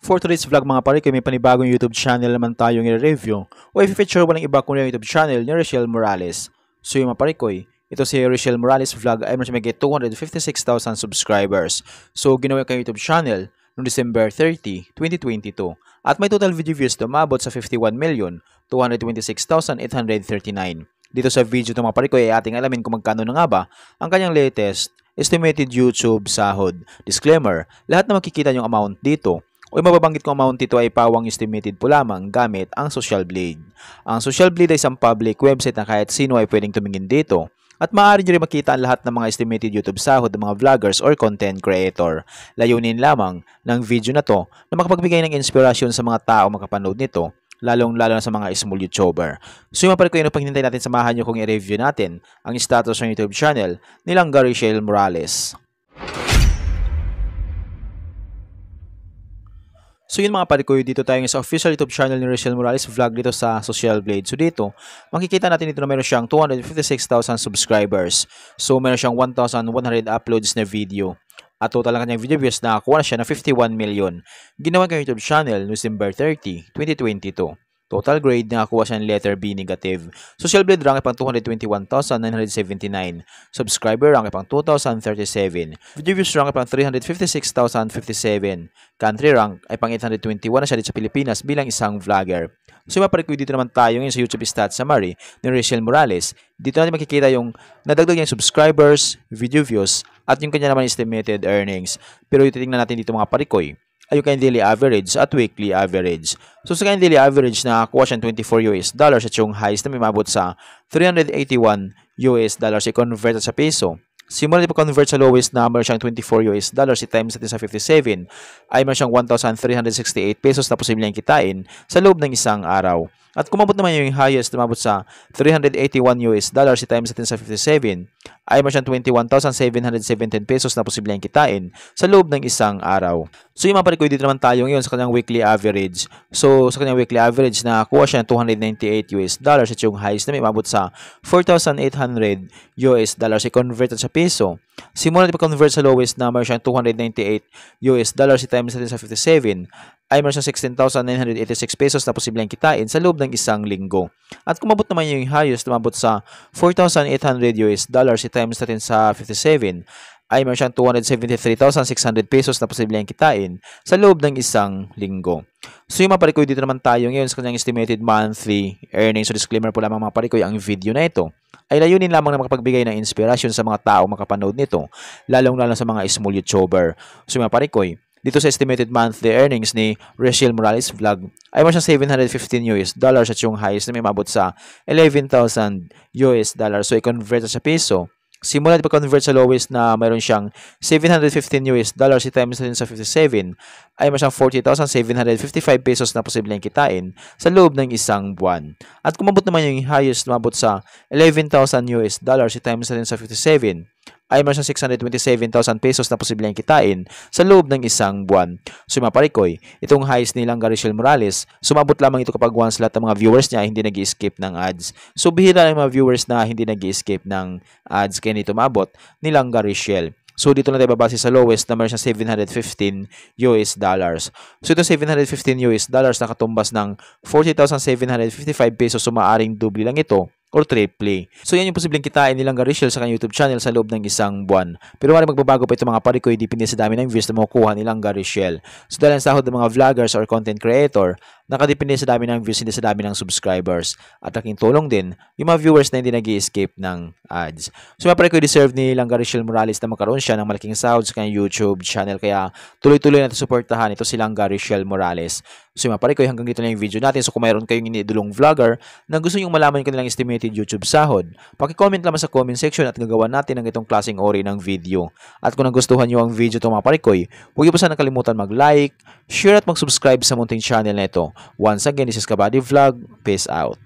For today's vlog mga pare, may panibagong YouTube channel naman tayong i-review o i-feature walang iba kundi yung YouTube channel ni Rachel Morales. So yung mga pare ko, ito si Rachel Morales vlog ay mas may 256,000 subscribers. So ginawa kang YouTube channel noong December 30, 2022 at may total video views na umabot sa 51,226,839. Dito sa video ng mga pare ko ay ating alamin kung magkano na nga ba ang kanyang latest estimated YouTube sahod. Disclaimer, lahat na makikita yung amount dito o mababanggit kong amount dito ay pawang estimated po lamang gamit ang Social Blade. Ang Social Blade ay isang public website na kahit sino ay pwedeng tumingin dito at maaari nyo rin makita ang lahat ng mga estimated YouTube sahod ng mga vloggers or content creator. Layunin lamang ng video na to na makapagbigay ng inspirasyon sa mga tao makapanood nito, lalong-lalo na sa mga small YouTuber. So yung mapalik ko yun, paghintay natin, samahan nyo kung i-review natin ang status ng YouTube channel nilang Rachel Morales. So yun mga pare ko, dito tayo sa official YouTube channel ni Rachel Morales vlog dito sa Social Blade. So dito, makikita natin dito na meron siyang 256,000 subscribers. So meron siyang 1,100 uploads na video. At total ng kanyang video views na nakakuha na siya na 51 million. Ginawa kanyang YouTube channel December 30, 2022. Total grade nakakuha siya ng letter B negative. Social Blade rank ay pang 221,979. Subscriber rank ay pang 2,037. Video views rank ay pang 356,057. Country rank ay pang 821 na siya dito sa Pilipinas bilang isang vlogger. So maparikuy dito naman tayo ngayon sa YouTube stats summary ni Rachel Morales. Dito natin makikita yung nadagdag niyang subscribers, video views, at yung kanya naman estimated earnings. Pero ititingnan natin dito mga parikoy ay yung kanyang daily average at weekly average. So sa kanyang daily average na nakakuha siya $24 at yung highest na may mabot sa $381 i-convert sa peso. Simula na convert sa lowest na meron siyang $24 i-times natin sa 57 ay meron siyang 1,368 pesos na posibleng kitain sa loob ng isang araw. At kumabot naman yung highest na mabot sa $381 i-times natin sa 57 ay meron siyang 21,717 pesos na posibleng kitain sa loob ng isang araw. So yung maparikoy dito naman tayo ngayon sa kanyang weekly average. So sa kanyang weekly average na kuha siya ng $298 at yung highest na may mabot sa $4,800 i-converted sa peso. Simula na convert sa lowest na meron siyang $298 i-times natin sa 57 ay meron siyang 16,986 pesos na posibleng kitain sa loob ng isang linggo. At kumabot naman yung highest na mabot sa $4,800 i-times natin sa 57 ay meron siyang 273,600 pesos na posibleng kitain sa loob ng isang linggo. So yung mga parikoy dito naman tayo ngayon sa kanyang estimated monthly earnings. So disclaimer po lamang mga parikoy, ang video na ito ay layunin lamang na makapagbigay ng inspirasyon sa mga tao makapanood nito, lalong-lalo sa mga small YouTuber. So yung mga parikoy, dito sa estimated monthly earnings ni Rachel Morales vlog ay meron siyang $715 at yung highest na may mabot sa $11,000. So i-convert sa peso. Simula na pag-convert sa lowest na mayroon siyang $715 i-times natin sa 57 ay meron siyang 40,755 pesos na posibleng kitain sa loob ng isang buwan. At kumabot naman yung highest na mabot sa $11,000 i-times natin sa 57 ay meron siyang 627,000 pesos na posibleng kitain sa loob ng isang buwan. So mga parikoy, itong highest nilang Rachel Morales, sumabot lamang ito kapag once lahat ng mga viewers niya hindi nag-i-skip ng ads. So bihira lang mga viewers na hindi nag-i-skip ng ads kaya nito mabot nilang Rachel. So dito na tayo babase sa lowest na meron siyang $715. So ito $715 nakatumbas ng 40,755 pesos, so maaaring double lang ito or triple. So yan yung posibleng kitain nilang Rachel sa kanyang YouTube channel sa loob ng isang buwan. Pero maaaring magbabago pa ito mga parikoy, depende sa dami ng views na makukuha nilang Rachel. So dahil ang sahod ng mga vloggers or content creator, nakadepende sa dami ng views, hindi sa dami ng subscribers. At laking tulong din yung mga viewers na hindi nag-i-escape ng ads. So mga parikoy, deserve nilang Rachel Morales na magkaroon siya ng malaking sahod sa kanyang YouTube channel. Kaya tuloy-tuloy natin suportahan ito silang Rachel Morales. So mga parikoy, hanggang dito na yung video natin. So kung mayroon kayong iniidolong vlogger na gusto nyo malaman yung kanilang estimated YouTube sahod, paki-comment lamang sa comment section at gagawa natin ng itong klaseng ori ng video. At kung nagustuhan nyo ang video ito mga parikoy, huwag nyo pa sana kalimutan mag-like, share at mag-subscribe sa munting channel na ito. Once again, this is Kabady Vlog. Peace out.